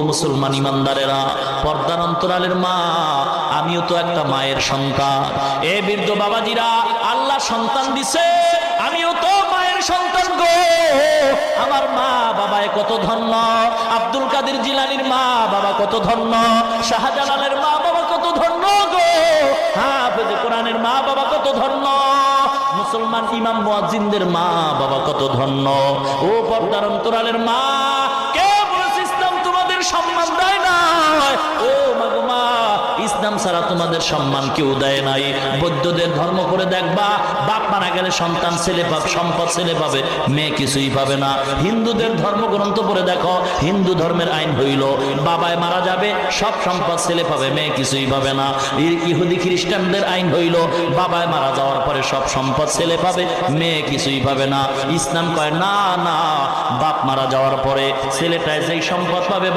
মুসলমান ইমানদারেরা, পর্দার অন্তরালের মা, আমিও তো একটা মায়ের সন্তান। এ বৃদ্ধ বাবাজিরা, আল্লাহ সন্তান দিছে, আমিও তো মায়ের সন্তান গো। আমার মা বাবায় কত ধন্য, আব্দুল কাদের জিলানীর মা বাবা কত ধন্য, শাহজালালের মা বাবা কত ধন্য গো, হাফেজ কোরআনের মা বাবা কত ধন্য, মুসলমান ইমাম মুয়াজ্জিনদের মা বাবা কত ধন্য। ও পর্দার অন্তরালের মা, কে বলেছে ইসলাম তোমাদের সম্মান দেয় না? ও মাগো মা, ইসলাম ছাড়া তোমাদের সম্মান কেউ দেয় নাই। বৌদ্ধদের ধর্ম করে দেখবা, বাপ মারা গেলে সন্তান ছেলে পাবে, সম্পদ ছেলে পাবে, মেয়ে কিছুই পাবে না। হিন্দুদের ধর্মগ্রন্থ পড়ে দেখো, হিন্দু ধর্মের আইন হইল বাবায় মারা যাবে, সব সম্পদ ছেলে পাবে, মেয়ে কিছুই পাবে না। ইহুদি খ্রিস্টানদের আইন হইল বাবায় মারা যাওয়ার পরে সব সম্পদ ছেলে পাবে, মেয়ে কিছুই পাবে না। ইসলাম কয় না না, বাপ মারা যাওয়ার পরে ছেলেটায় যেই সম্পদ পাবে